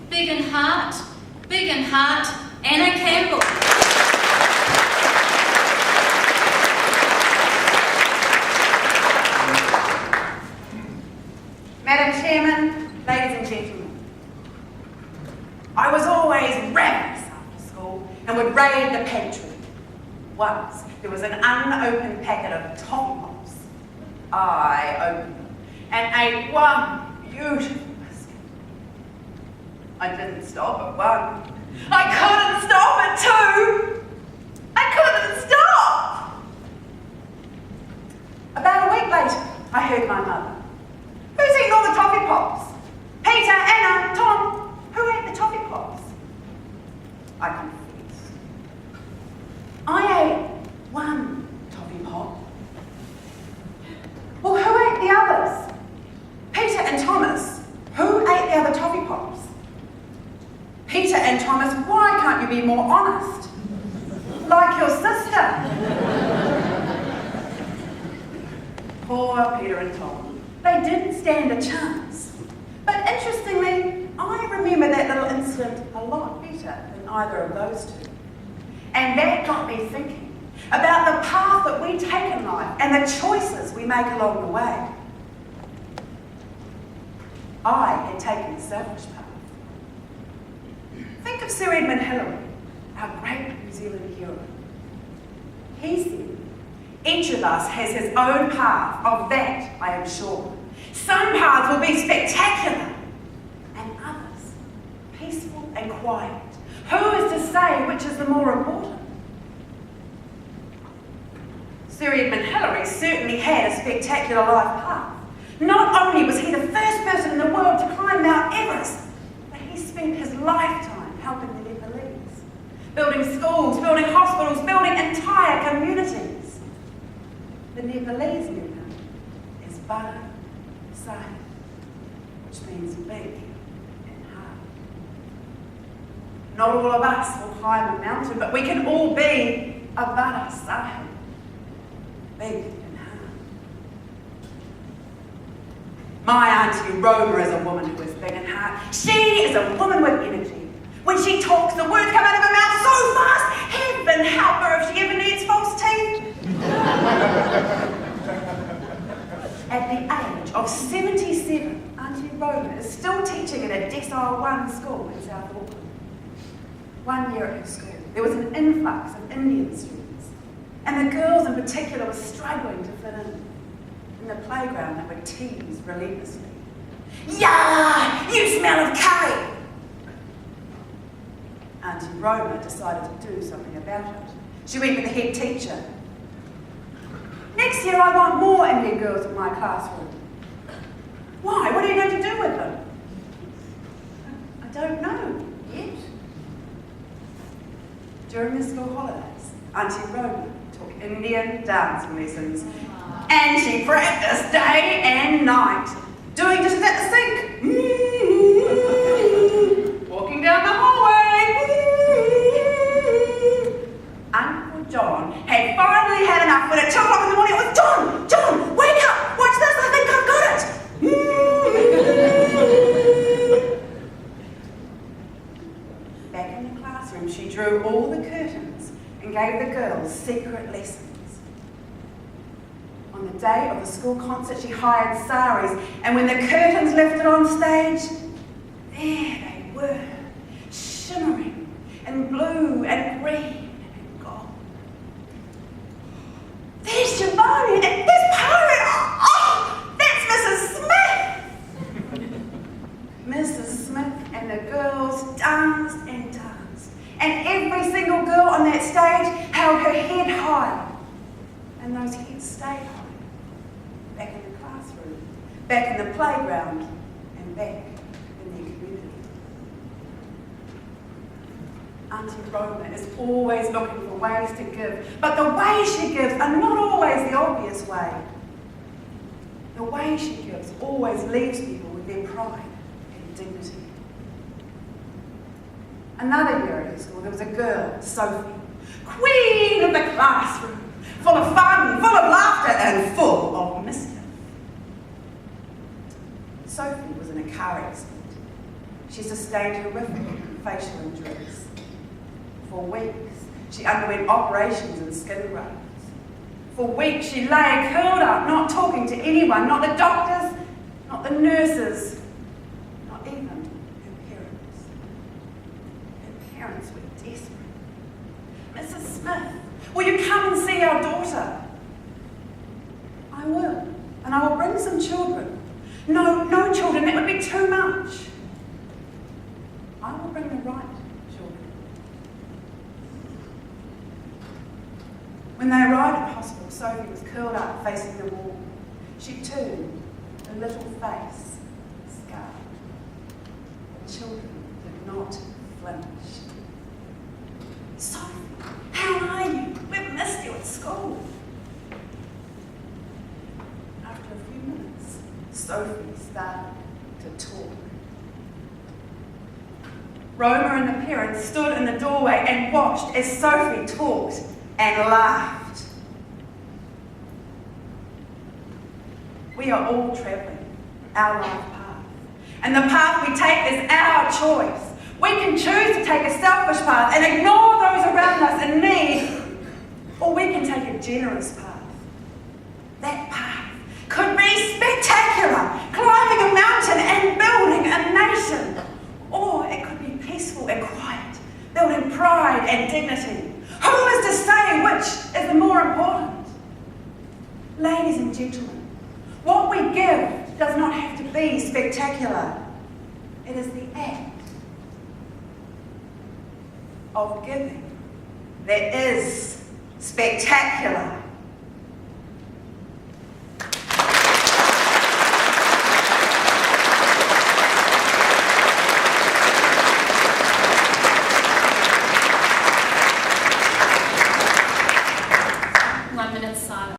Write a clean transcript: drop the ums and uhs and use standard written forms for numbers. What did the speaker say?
big in heart, Anna Campbell. Madam Chairman, ladies and gentlemen, I was always ravenous after school and would raid the pantry. Once, there was an unopened packet of toffee pops. I opened them and ate one beautiful biscuit. I didn't stop at one. I couldn't stop at two. I couldn't stop. About a week later, I heard my mother. Who's eating all the toffee pops? Peter, Anna, Tom. Who ate the toffee pops? I confessed. I ate one toffee pop. Well, who ate the others? Peter and Thomas. Who ate the other toffee pops? Peter and Thomas, why can't you be more honest? Like your sister. Poor Peter and Tom. They didn't stand a chance. But interestingly, I remember that little incident a lot better than either of those two. And that got me thinking about the path that we take in life and the choices we make along the way. I had taken the selfish path. Think of Sir Edmund Hillary, our great New Zealand hero. He said, each of us has his own path, of that I am sure. Some paths will be spectacular, and others peaceful and quiet. Who is to say which is the more important? Sir Edmund Hillary certainly had a spectacular life path. Not only was he the first person in the world to climb Mount Everest, but he spent his lifetime helping the Nepalese, building schools, building hospitals, building entire communities. The Nepalese knew him as Bara Sahib, which means big and hard. Not all of us will climb a mountain, but we can all be a Bara Sahib, big and hard. My Auntie Roma is a woman who is big and hard. She is a woman with energy. When she talks, the words come out of her mouth so fast, heaven help her if she ever needs false teeth. At the age of 77, Auntie Roma is still teaching in a Decile 1 school in South Auckland. One year at her school, there was an influx of Indian students, and the girls in particular were struggling to fit in. In the playground, they were teased relentlessly. Yah! You smell of curry! Auntie Roma decided to do something about it. She went with the head teacher. Next year I want more Indian girls in my classroom. Why? What are you going to do with them? I don't know yet. During the school holidays, Auntie Roma took Indian dancing lessons. And she practiced day and night, doing dishes at the sink. Walking down the hallway. Uncle John had finally had enough when at 2 o'clock in the morning it was, John, wake up, watch this, I think I've got it. Back in the classroom, she drew all the curtains and gave the girls secret lessons. On the day of the school concert, she hired saris, and when the curtains lifted on stage, there they were, shimmering in blue and green and gold. There's Giovanni, and there's Pirate! Oh, that's Mrs. Smith! Mrs. Smith and the girls danced and danced, and every single girl on that stage held her head high, and those heads stayed high. Back in the classroom, back in the playground, and back in their community. Auntie Roma is always looking for ways to give, but the ways she gives are not always the obvious way. The way she gives always leaves people with their pride and dignity. Another year at her school, there was a girl, Sophie, queen of the classroom, full of fun, full of laughter, and full of mischief. Sophie was in a car accident. She sustained horrific facial injuries. For weeks, she underwent operations and skin grafts. For weeks, she lay curled up, not talking to anyone, not the doctors, not the nurses, not even her parents. Her parents were desperate. Mrs. Smith, will you come and see our daughter? I will, and I will bring some children. No children, that would be too much. I will bring the right children. When they arrived at the hospital, Sophie was curled up facing the wall. She too, her little face scarred. The children did not flinch. Sophie, how are you? We've missed you at school. After a few minutes, Sophie started to talk. Roma and the parents stood in the doorway and watched as Sophie talked and laughed. We are all travelling our life path, and the path we take is our choice. We can choose to take a selfish path and ignore those around us in need, or we can take a generous path. That path could be spectacular, climbing a mountain and building a nation, or it could be peaceful and quiet, building pride and dignity. Who is to say which is the more important? Ladies and gentlemen, what we give does not have to be spectacular. It is the act of giving that is spectacular.